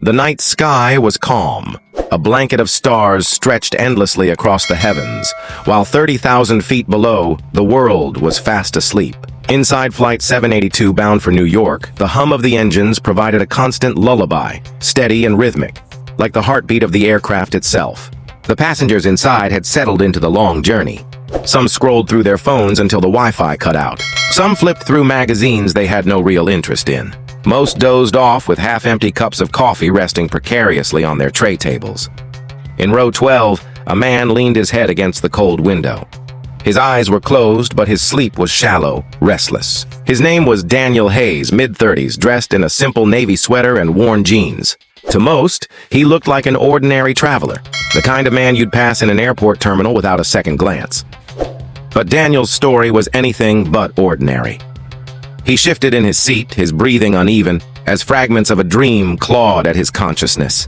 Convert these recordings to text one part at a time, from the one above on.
The night sky was calm. A blanket of stars stretched endlessly across the heavens, while 30,000 feet below, the world was fast asleep. Inside Flight 782 bound for New York, the hum of the engines provided a constant lullaby, steady and rhythmic, like the heartbeat of the aircraft itself. The passengers inside had settled into the long journey. Some scrolled through their phones until the Wi-Fi cut out. Some flipped through magazines they had no real interest in. Most dozed off with half-empty cups of coffee resting precariously on their tray tables. In row 12, a man leaned his head against the cold window. His eyes were closed, but his sleep was shallow, restless. His name was Daniel Hayes, mid-30s, dressed in a simple navy sweater and worn jeans. To most, he looked like an ordinary traveler, the kind of man you'd pass in an airport terminal without a second glance. But Daniel's story was anything but ordinary. He shifted in his seat, his breathing uneven, as fragments of a dream clawed at his consciousness.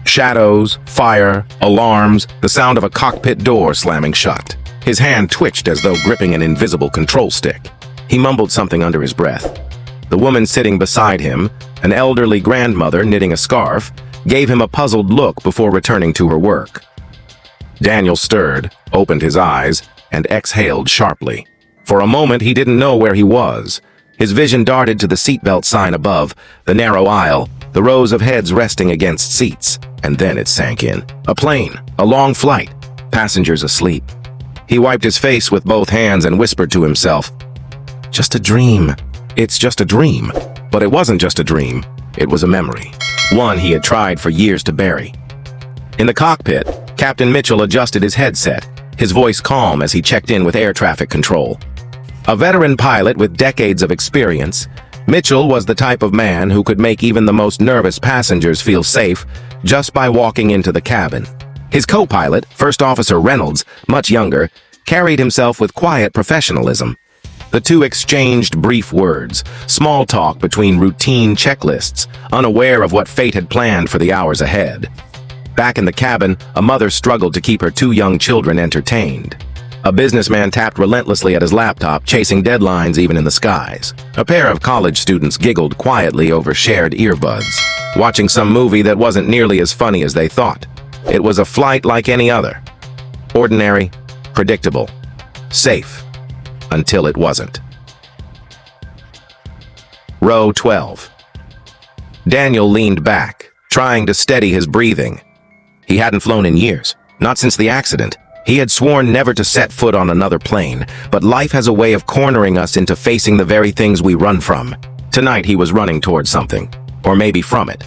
Shadows, fire, alarms, the sound of a cockpit door slamming shut. His hand twitched as though gripping an invisible control stick. He mumbled something under his breath. The woman sitting beside him, an elderly grandmother knitting a scarf, gave him a puzzled look before returning to her work. Daniel stirred, opened his eyes, and exhaled sharply. For a moment, he didn't know where he was. His vision darted to the seatbelt sign above, the narrow aisle, the rows of heads resting against seats, and then it sank in. A plane, a long flight, passengers asleep. He wiped his face with both hands and whispered to himself, "Just a dream. It's just a dream." But it wasn't just a dream. It was a memory. One he had tried for years to bury. In the cockpit, Captain Mitchell adjusted his headset, his voice calm as he checked in with air traffic control. A veteran pilot with decades of experience, Mitchell was the type of man who could make even the most nervous passengers feel safe just by walking into the cabin. His co-pilot, First Officer Reynolds, much younger, carried himself with quiet professionalism. The two exchanged brief words, small talk between routine checklists, unaware of what fate had planned for the hours ahead. Back in the cabin, a mother struggled to keep her two young children entertained. A businessman tapped relentlessly at his laptop, chasing deadlines even in the skies. A pair of college students giggled quietly over shared earbuds, watching some movie that wasn't nearly as funny as they thought. It was a flight like any other. Ordinary, predictable, safe, until it wasn't. Row 12. Daniel leaned back, trying to steady his breathing. He hadn't flown in years, not since the accident. He had sworn never to set foot on another plane, but life has a way of cornering us into facing the very things we run from. Tonight he was running towards something, or maybe from it.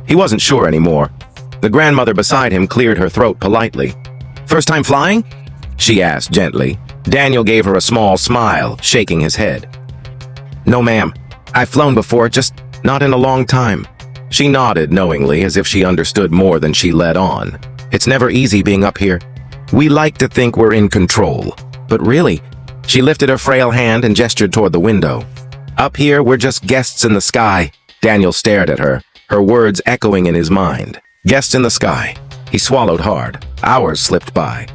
He wasn't sure anymore. The grandmother beside him cleared her throat politely. "First time flying?" she asked gently. Daniel gave her a small smile, shaking his head. "No, ma'am. I've flown before, just not in a long time." She nodded knowingly, as if she understood more than she let on. "It's never easy being up here. We like to think we're in control. But really," she lifted her frail hand and gestured toward the window. "Up here, we're just guests in the sky." Daniel stared at her, her words echoing in his mind. Guests in the sky. He swallowed hard. Hours slipped by.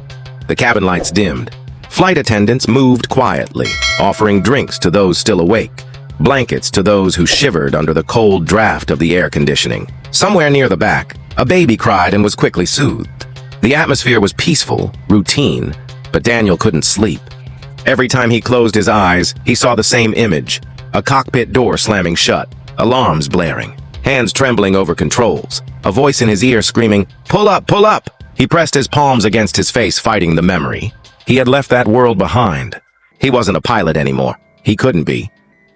The cabin lights dimmed. Flight attendants moved quietly, offering drinks to those still awake, blankets to those who shivered under the cold draft of the air conditioning. Somewhere near the back, a baby cried and was quickly soothed. The atmosphere was peaceful, routine, but Daniel couldn't sleep. Every time he closed his eyes, he saw the same image, a cockpit door slamming shut, alarms blaring, hands trembling over controls, a voice in his ear screaming, "Pull up, pull up!" He pressed his palms against his face, fighting the memory. He had left that world behind. He wasn't a pilot anymore. He couldn't be.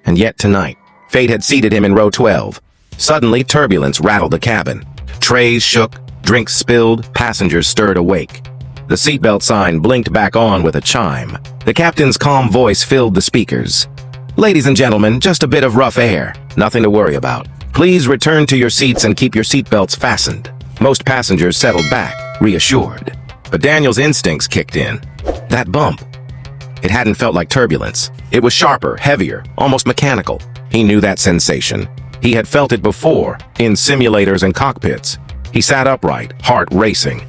And yet tonight, fate had seated him in row 12. Suddenly, turbulence rattled the cabin. Trays shook, drinks spilled, passengers stirred awake. The seatbelt sign blinked back on with a chime. The captain's calm voice filled the speakers. "Ladies and gentlemen, just a bit of rough air. Nothing to worry about. Please return to your seats and keep your seatbelts fastened." Most passengers settled back, reassured. But Daniel's instincts kicked in. That bump. It hadn't felt like turbulence. It was sharper, heavier, almost mechanical. He knew that sensation. He had felt it before, in simulators and cockpits. He sat upright, heart racing.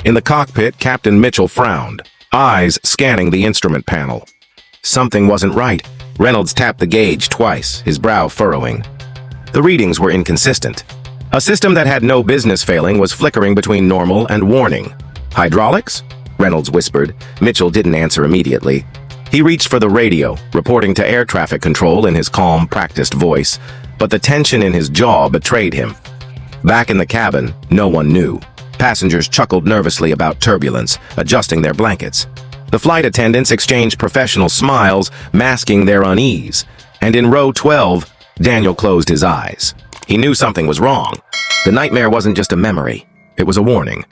In the cockpit, Captain Mitchell frowned, eyes scanning the instrument panel. Something wasn't right. Reynolds tapped the gauge twice, his brow furrowing. The readings were inconsistent. A system that had no business failing was flickering between normal and warning. Hydraulics? Reynolds whispered. Mitchell didn't answer immediately. He reached for the radio, reporting to air traffic control in his calm, practiced voice, but the tension in his jaw betrayed him. Back in the cabin, no one knew. Passengers chuckled nervously about turbulence, adjusting their blankets. The flight attendants exchanged professional smiles, masking their unease. And in row 12, Daniel closed his eyes. He knew something was wrong. The nightmare wasn't just a memory. It was a warning.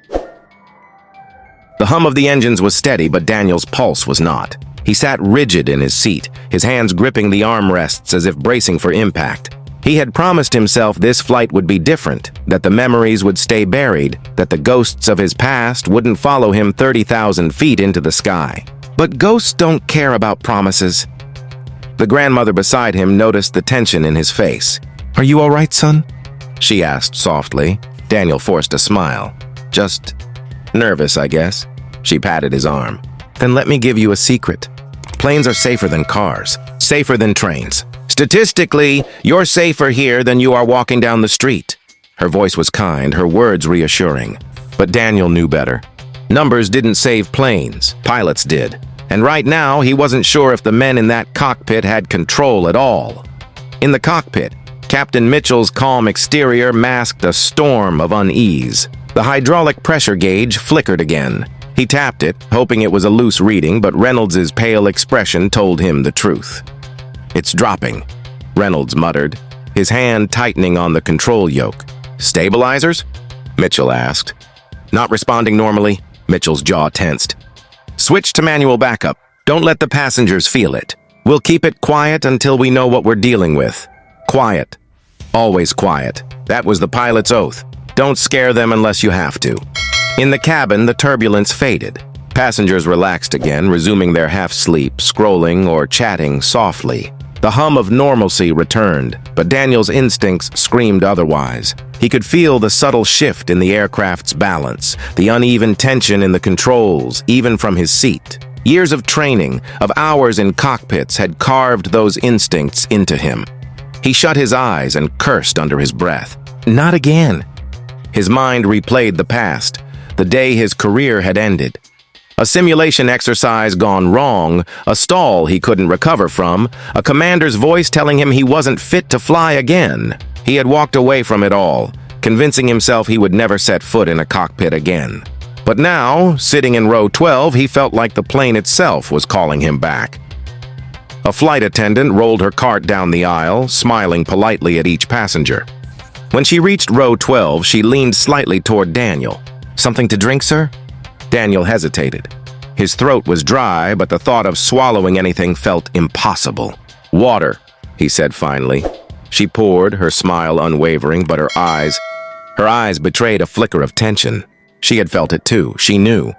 The hum of the engines was steady, but Daniel's pulse was not. He sat rigid in his seat, his hands gripping the armrests as if bracing for impact. He had promised himself this flight would be different, that the memories would stay buried, that the ghosts of his past wouldn't follow him 30,000 feet into the sky. But ghosts don't care about promises. The grandmother beside him noticed the tension in his face. "Are you all right, son?" she asked softly. Daniel forced a smile. "Just nervous, I guess." She patted his arm. "Then let me give you a secret. Planes are safer than cars, safer than trains. Statistically, you're safer here than you are walking down the street." Her voice was kind, her words reassuring. But Daniel knew better. Numbers didn't save planes, pilots did. And right now, he wasn't sure if the men in that cockpit had control at all. In the cockpit, Captain Mitchell's calm exterior masked a storm of unease. The hydraulic pressure gauge flickered again. He tapped it, hoping it was a loose reading, but Reynolds' pale expression told him the truth. "It's dropping," Reynolds muttered, his hand tightening on the control yoke. "Stabilizers?" Mitchell asked. Not responding normally, Mitchell's jaw tensed. "Switch to manual backup. Don't let the passengers feel it. We'll keep it quiet until we know what we're dealing with. Quiet. Always quiet. That was the pilot's oath. Don't scare them unless you have to." In the cabin, the turbulence faded. Passengers relaxed again, resuming their half-sleep, scrolling or chatting softly. The hum of normalcy returned, but Daniel's instincts screamed otherwise. He could feel the subtle shift in the aircraft's balance, the uneven tension in the controls, even from his seat. Years of training, of hours in cockpits, had carved those instincts into him. He shut his eyes and cursed under his breath. Not again. His mind replayed the past, the day his career had ended. A simulation exercise gone wrong, a stall he couldn't recover from, a commander's voice telling him he wasn't fit to fly again. He had walked away from it all, convincing himself he would never set foot in a cockpit again. But now, sitting in row 12, he felt like the plane itself was calling him back. A flight attendant rolled her cart down the aisle, smiling politely at each passenger. When she reached row 12, she leaned slightly toward Daniel. "Something to drink, sir?" Daniel hesitated. His throat was dry, but the thought of swallowing anything felt impossible. "Water," he said finally. She poured, her smile unwavering, but her eyes betrayed a flicker of tension. She had felt it too, she knew.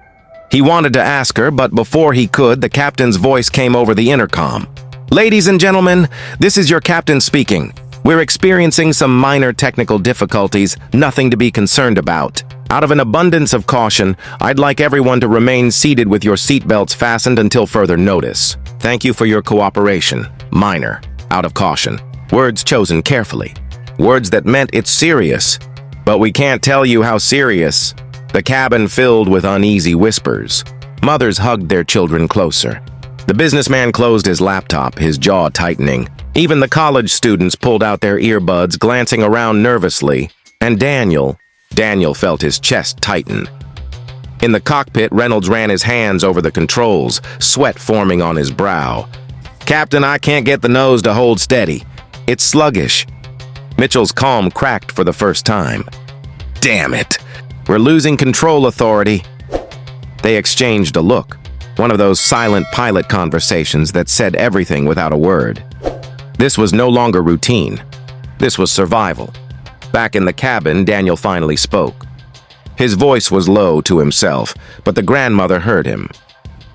He wanted to ask her, but before he could, the captain's voice came over the intercom. "Ladies and gentlemen, this is your captain speaking. We're experiencing some minor technical difficulties, nothing to be concerned about. Out of an abundance of caution, I'd like everyone to remain seated with your seatbelts fastened until further notice. Thank you for your cooperation. Minor. Out of caution." Words chosen carefully. Words that meant it's serious. But we can't tell you how serious. The cabin filled with uneasy whispers. Mothers hugged their children closer. The businessman closed his laptop, his jaw tightening. Even the college students pulled out their earbuds, glancing around nervously. And Daniel felt his chest tighten. In the cockpit, Reynolds ran his hands over the controls, sweat forming on his brow. "Captain, I can't get the nose to hold steady. It's sluggish." Mitchell's calm cracked for the first time. "Damn it! We're losing control authority." They exchanged a look, one of those silent pilot conversations that said everything without a word. This was no longer routine. This was survival. Back in the cabin, Daniel finally spoke. His voice was low to himself, but the grandmother heard him.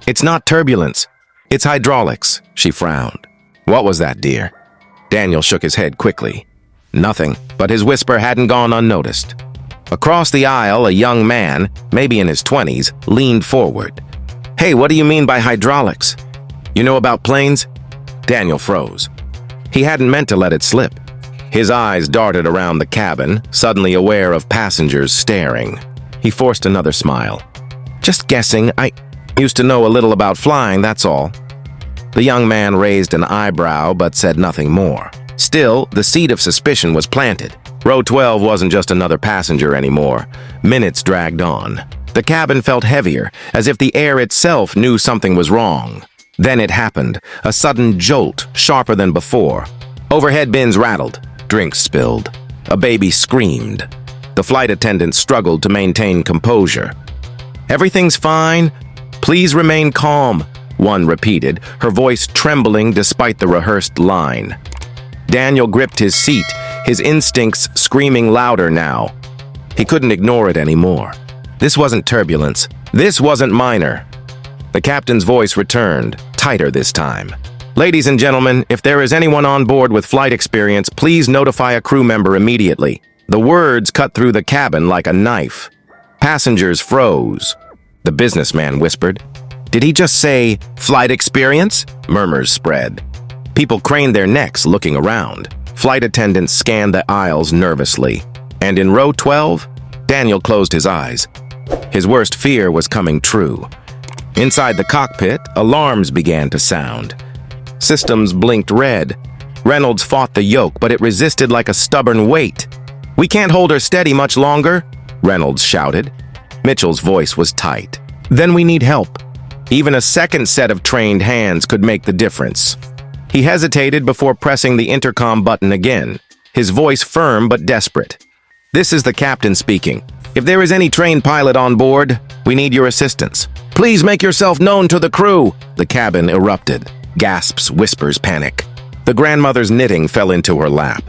"It's not turbulence. It's hydraulics," she frowned. "What was that, dear?" Daniel shook his head quickly. Nothing, but his whisper hadn't gone unnoticed. Across the aisle, a young man, maybe in his 20s, leaned forward. "Hey, what do you mean by hydraulics? You know about planes?" Daniel froze. He hadn't meant to let it slip. His eyes darted around the cabin, suddenly aware of passengers staring. He forced another smile. "Just guessing. I used to know a little about flying, that's all." The young man raised an eyebrow but said nothing more. Still, the seed of suspicion was planted. Row 12 wasn't just another passenger anymore. Minutes dragged on. The cabin felt heavier, as if the air itself knew something was wrong. Then it happened, a sudden jolt, sharper than before. Overhead bins rattled, drinks spilled. A baby screamed. The flight attendant struggled to maintain composure. "Everything's fine. Please remain calm," one repeated, her voice trembling despite the rehearsed line. Daniel gripped his seat, his instincts screaming louder now. He couldn't ignore it anymore. This wasn't turbulence. This wasn't minor. The captain's voice returned, tighter this time. "Ladies and gentlemen, if there is anyone on board with flight experience, please notify a crew member immediately." The words cut through the cabin like a knife. Passengers froze. The businessman whispered, "Did he just say, flight experience?" Murmurs spread. People craned their necks, looking around. Flight attendants scanned the aisles nervously. And in row 12, Daniel closed his eyes. His worst fear was coming true. Inside the cockpit, alarms began to sound. Systems blinked red. Reynolds fought the yoke, but it resisted like a stubborn weight. "We can't hold her steady much longer," Reynolds shouted. Mitchell's voice was tight. "Then we need help." Even a second set of trained hands could make the difference. He hesitated before pressing the intercom button again, his voice firm but desperate. "This is the captain speaking. If there is any trained pilot on board, we need your assistance. Please make yourself known to the crew." The cabin erupted. Gasps, whispers, panic. The grandmother's knitting fell into her lap.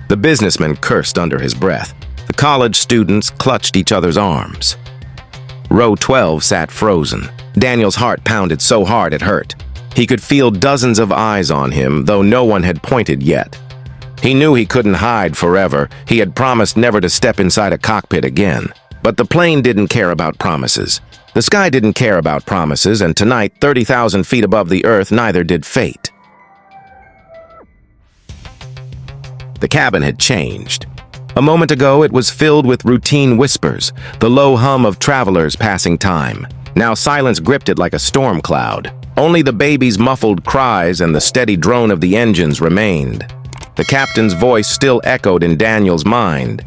The businessman cursed under his breath. The college students clutched each other's arms. Row 12 sat frozen. Daniel's heart pounded so hard it hurt. He could feel dozens of eyes on him, though no one had pointed yet. He knew he couldn't hide forever. He had promised never to step inside a cockpit again. But the plane didn't care about promises. The sky didn't care about promises, and tonight, 30,000 feet above the earth, neither did fate. The cabin had changed. A moment ago, it was filled with routine whispers, the low hum of travelers passing time. Now silence gripped it like a storm cloud. Only the baby's muffled cries and the steady drone of the engines remained. The captain's voice still echoed in Daniel's mind.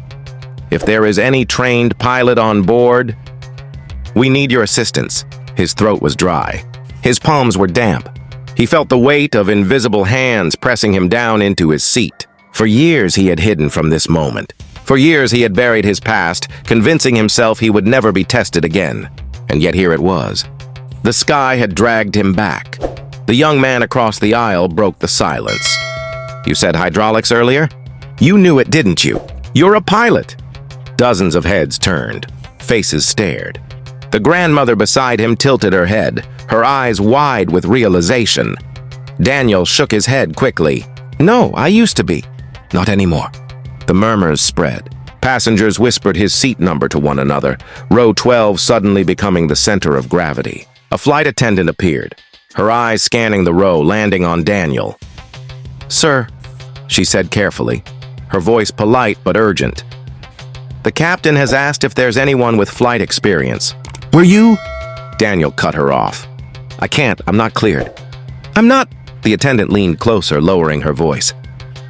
"If there is any trained pilot on board, we need your assistance." His throat was dry. His palms were damp. He felt the weight of invisible hands pressing him down into his seat. For years he had hidden from this moment. For years he had buried his past, convincing himself he would never be tested again. And yet here it was. The sky had dragged him back. The young man across the aisle broke the silence. "You said hydraulics earlier? You knew it, didn't you? You're a pilot." Dozens of heads turned. Faces stared. The grandmother beside him tilted her head, her eyes wide with realization. Daniel shook his head quickly. "No, I used to be. Not anymore." The murmurs spread. Passengers whispered his seat number to one another, row 12 suddenly becoming the center of gravity. A flight attendant appeared, her eyes scanning the row, landing on Daniel. "Sir," she said carefully, her voice polite but urgent. "The captain has asked if there's anyone with flight experience." "Were you?" Daniel cut her off. "I can't, I'm not cleared." "I'm not." The attendant leaned closer, lowering her voice.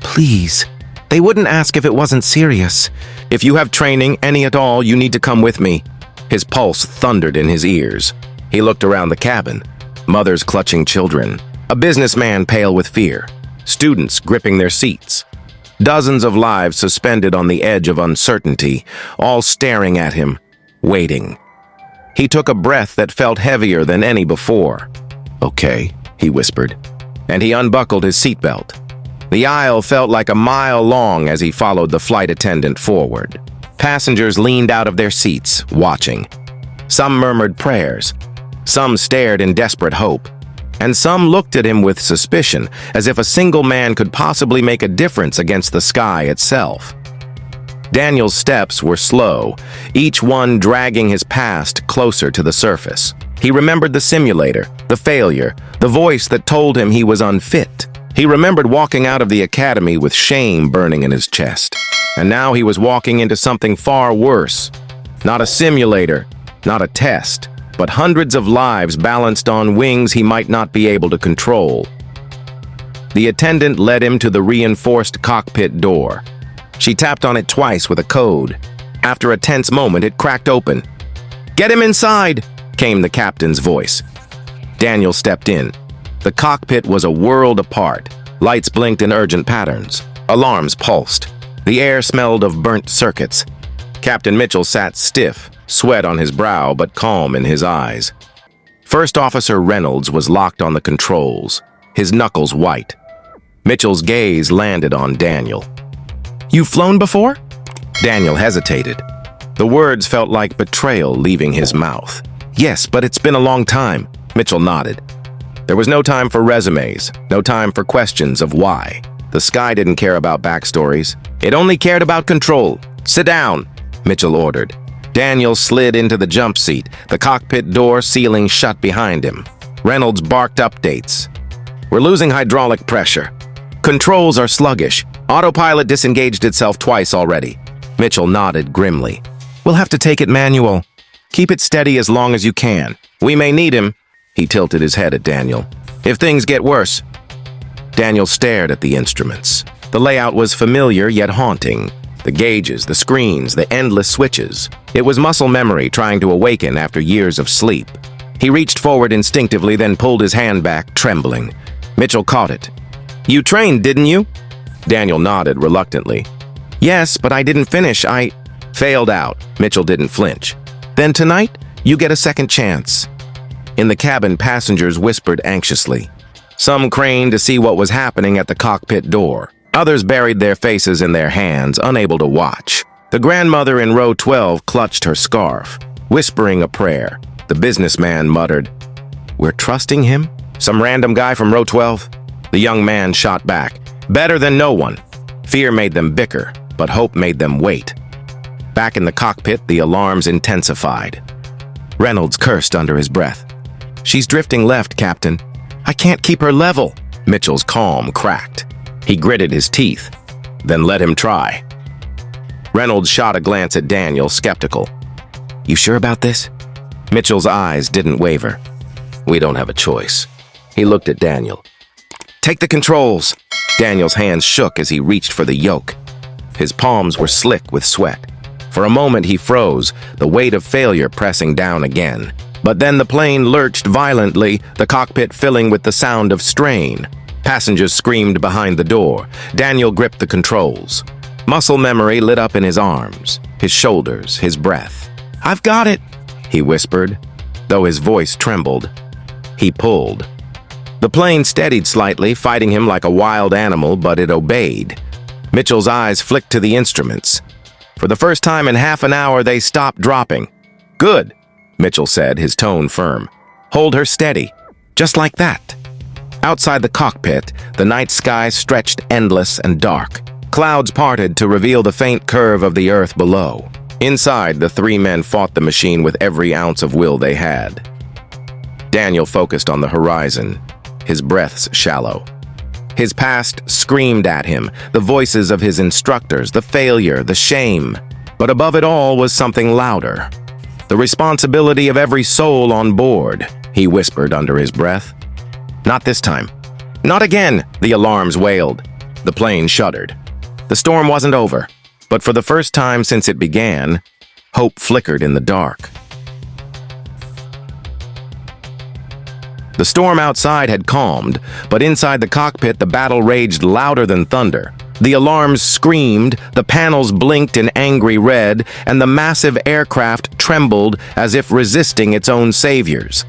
"Please. They wouldn't ask if it wasn't serious. If you have training, any at all, you need to come with me." His pulse thundered in his ears. He looked around the cabin. Mothers clutching children. A businessman pale with fear. Students gripping their seats. Dozens of lives suspended on the edge of uncertainty, all staring at him, waiting. He took a breath that felt heavier than any before. "Okay," he whispered, and he unbuckled his seatbelt. The aisle felt like a mile long as he followed the flight attendant forward. Passengers leaned out of their seats, watching. Some murmured prayers. Some stared in desperate hope. And some looked at him with suspicion, as if a single man could possibly make a difference against the sky itself. Daniel's steps were slow, each one dragging his past closer to the surface. He remembered the simulator, the failure, the voice that told him he was unfit. He remembered walking out of the academy with shame burning in his chest. And now he was walking into something far worse. Not a simulator, not a test, but hundreds of lives balanced on wings he might not be able to control. The attendant led him to the reinforced cockpit door. She tapped on it twice with a code. After a tense moment, it cracked open. "Get him inside!" came the captain's voice. Daniel stepped in. The cockpit was a world apart. Lights blinked in urgent patterns. Alarms pulsed. The air smelled of burnt circuits. Captain Mitchell sat stiff, sweat on his brow but calm in his eyes. First Officer Reynolds was locked on the controls, his knuckles white. Mitchell's gaze landed on Daniel. "You've flown before?" Daniel hesitated. The words felt like betrayal leaving his mouth. "Yes, but it's been a long time," Mitchell nodded. There was no time for resumes, no time for questions of why. The sky didn't care about backstories. It only cared about control. "Sit down," Mitchell ordered. Daniel slid into the jump seat, the cockpit door sealing shut behind him. Reynolds barked updates. "We're losing hydraulic pressure. Controls are sluggish. Autopilot disengaged itself twice already." Mitchell nodded grimly. "We'll have to take it manual. Keep it steady as long as you can. We may need him." He tilted his head at Daniel. "If things get worse." Daniel stared at the instruments. The layout was familiar yet haunting. The gauges, the screens, the endless switches. It was muscle memory trying to awaken after years of sleep. He reached forward instinctively, then pulled his hand back, trembling. Mitchell caught it. "You trained, didn't you?" Daniel nodded reluctantly. "Yes, but I didn't finish. I failed out." Mitchell didn't flinch. "Then tonight, you get a second chance." In the cabin, passengers whispered anxiously. Some craned to see what was happening at the cockpit door. Others buried their faces in their hands, unable to watch. The grandmother in row 12 clutched her scarf, whispering a prayer. The businessman muttered, "We're trusting him? Some random guy from row 12? The young man shot back, "Better than no one." Fear made them bicker, but hope made them wait. Back in the cockpit, the alarms intensified. Reynolds cursed under his breath. "She's drifting left, Captain. I can't keep her level." Mitchell's calm cracked. He gritted his teeth, then let him try. Reynolds shot a glance at Daniel, skeptical. "You sure about this?" Mitchell's eyes didn't waver. "We don't have a choice." He looked at Daniel. "Take the controls." Daniel's hands shook as he reached for the yoke. His palms were slick with sweat. For a moment he froze, the weight of failure pressing down again. But then the plane lurched violently, the cockpit filling with the sound of strain. Passengers screamed behind the door. Daniel gripped the controls. Muscle memory lit up in his arms, his shoulders, his breath. "I've got it," he whispered, though his voice trembled. He pulled. The plane steadied slightly, fighting him like a wild animal, but it obeyed. Mitchell's eyes flicked to the instruments. For the first time in half an hour, they stopped dropping. "Good," Mitchell said, his tone firm. "Hold her steady. Just like that." Outside the cockpit, the night sky stretched endless and dark. Clouds parted to reveal the faint curve of the earth below. Inside, the three men fought the machine with every ounce of will they had. Daniel focused on the horizon, his breaths shallow. His past screamed at him, the voices of his instructors, the failure, the shame. But above it all was something louder. "The responsibility of every soul on board," he whispered under his breath. "Not this time. Not again," the alarms wailed. The plane shuddered. The storm wasn't over, but for the first time since it began, hope flickered in the dark. The storm outside had calmed, but inside the cockpit the battle raged louder than thunder. The alarms screamed, the panels blinked in angry red, and the massive aircraft trembled as if resisting its own saviors.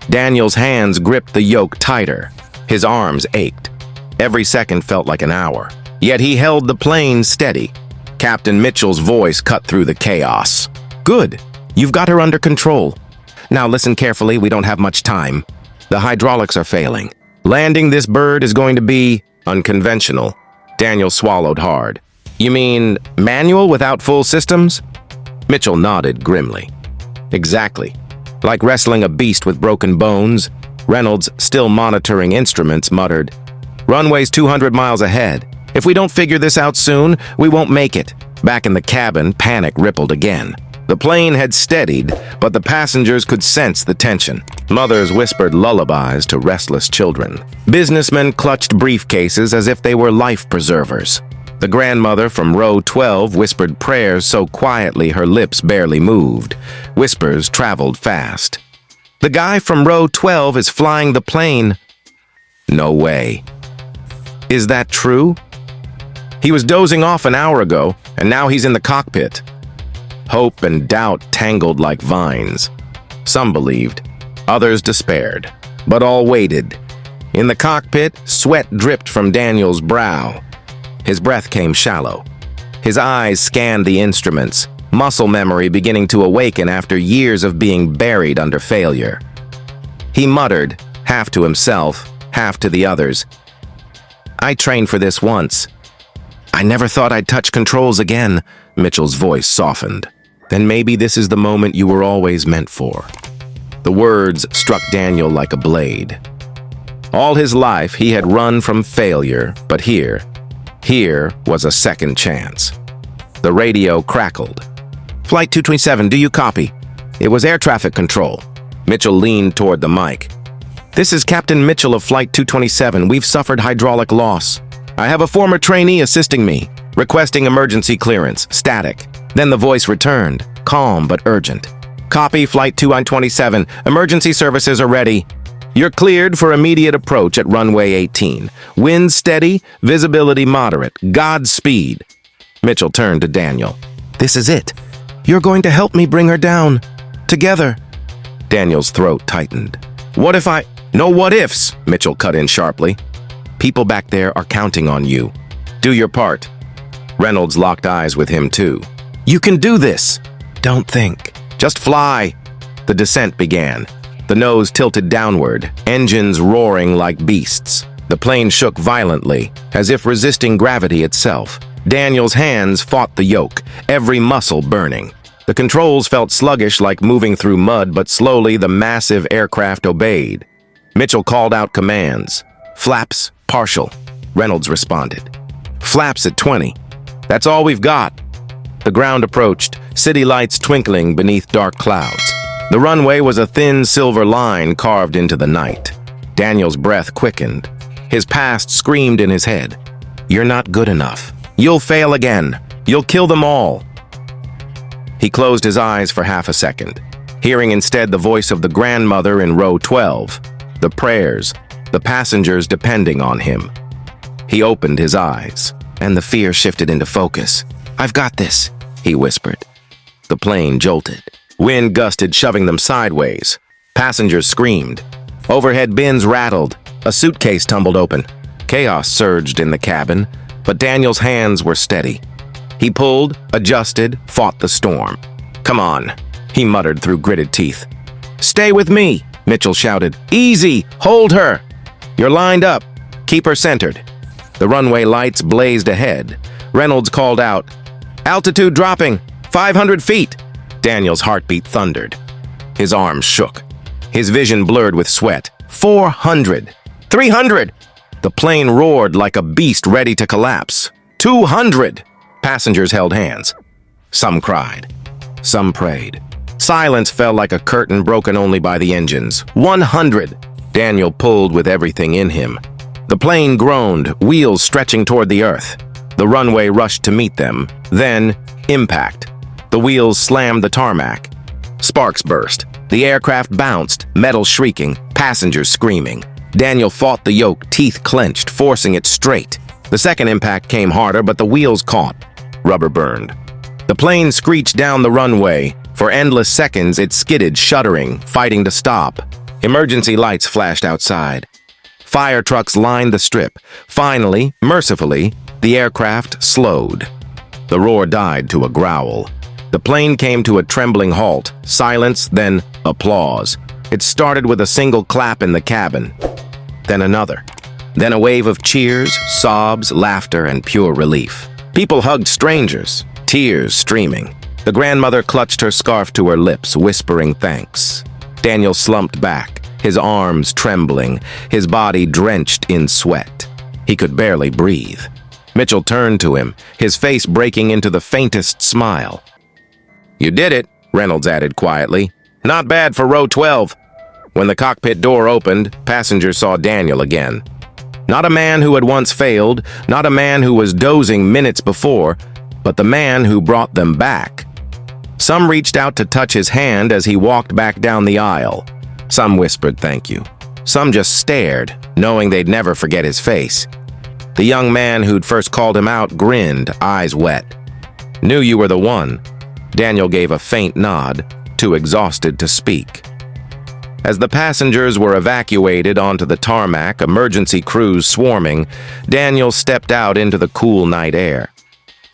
Daniel's hands gripped the yoke tighter. His arms ached. Every second felt like an hour. Yet he held the plane steady. Captain Mitchell's voice cut through the chaos. "Good. You've got her under control. Now listen carefully, we don't have much time. The hydraulics are failing. Landing this bird is going to be unconventional." Daniel swallowed hard. "You mean manual without full systems?" Mitchell nodded grimly. "Exactly. Like wrestling a beast with broken bones." Reynolds, still monitoring instruments, muttered, Runway's 200 miles ahead. If we don't figure this out soon, we won't make it. Back in the cabin, panic rippled again. The plane had steadied, but the passengers could sense the tension. Mothers whispered lullabies to restless children. Businessmen clutched briefcases as if they were life preservers. The grandmother from row 12 whispered prayers so quietly her lips barely moved. Whispers traveled fast. The guy from row 12 is flying the plane. No way. Is that true? He was dozing off an hour ago, and now he's in the cockpit. Hope and doubt tangled like vines. Some believed, others despaired, but all waited. In the cockpit, sweat dripped from Daniel's brow. His breath came shallow. His eyes scanned the instruments, muscle memory beginning to awaken after years of being buried under failure. He muttered, half to himself, half to the others. I trained for this once. I never thought I'd touch controls again. Mitchell's voice softened. Then maybe this is the moment you were always meant for. The words struck Daniel like a blade. All his life he had run from failure, but here was a second chance. The radio crackled. Flight 227, do you copy? It was air traffic control. Mitchell leaned toward the mic. This is Captain Mitchell of Flight 227. We've suffered hydraulic loss. I have a former trainee assisting me, requesting emergency clearance, static. Then the voice returned, calm but urgent. Copy Flight 227. Emergency services are ready. You're cleared for immediate approach at runway 18. Wind steady, visibility moderate. Godspeed. Mitchell turned to Daniel. This is it. You're going to help me bring her down. Together. Daniel's throat tightened. What if I... No what ifs, Mitchell cut in sharply. People back there are counting on you. Do your part. Reynolds locked eyes with him too. You can do this. Don't think. Just fly. The descent began. The nose tilted downward, engines roaring like beasts. The plane shook violently, as if resisting gravity itself. Daniel's hands fought the yoke, every muscle burning. The controls felt sluggish like moving through mud, but slowly the massive aircraft obeyed. Mitchell called out commands. Flaps, partial. Reynolds responded. Flaps at 20. That's all we've got. The ground approached, city lights twinkling beneath dark clouds. The runway was a thin silver line carved into the night. Daniel's breath quickened. His past screamed in his head. You're not good enough. You'll fail again. You'll kill them all. He closed his eyes for half a second, hearing instead the voice of the grandmother in row 12. The prayers, the passengers depending on him. He opened his eyes, and the fear shifted into focus. I've got this, he whispered. The plane jolted. Wind gusted, shoving them sideways. Passengers screamed. Overhead bins rattled. A suitcase tumbled open. Chaos surged in the cabin, but Daniel's hands were steady. He pulled, adjusted, fought the storm. Come on, he muttered through gritted teeth. Stay with me, Mitchell shouted. Easy, hold her. You're lined up. Keep her centered. The runway lights blazed ahead. Reynolds called out, altitude dropping, 500 feet. Daniel's heartbeat thundered. His arms shook. His vision blurred with sweat. 400. 300. The plane roared like a beast ready to collapse. 200. Passengers held hands. Some cried. Some prayed. Silence fell like a curtain broken only by the engines. 100. Daniel pulled with everything in him. The plane groaned, wheels stretching toward the earth. The runway rushed to meet them. Then, impact. The wheels slammed the tarmac. Sparks burst. The aircraft bounced, metal shrieking, passengers screaming. Daniel fought the yoke, teeth clenched, forcing it straight. The second impact came harder, but the wheels caught. Rubber burned. The plane screeched down the runway. For endless seconds, it skidded, shuddering, fighting to stop. Emergency lights flashed outside. Fire trucks lined the strip. Finally, mercifully, the aircraft slowed. The roar died to a growl. The plane came to a trembling halt, silence, then applause. It started with a single clap in the cabin, then another. Then a wave of cheers, sobs, laughter, and pure relief. People hugged strangers, tears streaming. The grandmother clutched her scarf to her lips, whispering thanks. Daniel slumped back, his arms trembling, his body drenched in sweat. He could barely breathe. Mitchell turned to him, his face breaking into the faintest smile. "You did it," Reynolds added quietly. "Not bad for row 12. When the cockpit door opened, passengers saw Daniel again. Not a man who had once failed, not a man who was dozing minutes before, but the man who brought them back. Some reached out to touch his hand as he walked back down the aisle. Some whispered thank you. Some just stared, knowing they'd never forget his face. The young man who'd first called him out grinned, eyes wet. "Knew you were the one." Daniel gave a faint nod, too exhausted to speak. As the passengers were evacuated onto the tarmac, emergency crews swarming, Daniel stepped out into the cool night air.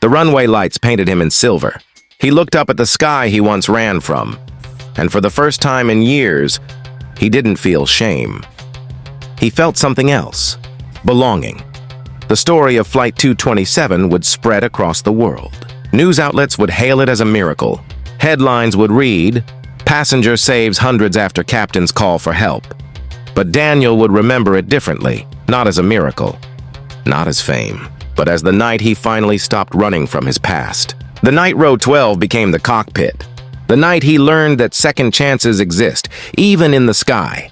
The runway lights painted him in silver. He looked up at the sky he once ran from, and for the first time in years, he didn't feel shame. He felt something else, belonging. The story of Flight 227 would spread across the world. News outlets would hail it as a miracle. Headlines would read, "Passenger saves hundreds after captain's call for help." But Daniel would remember it differently, not as a miracle, not as fame, but as the night he finally stopped running from his past. The night row 12 became the cockpit. The night he learned that second chances exist, even in the sky.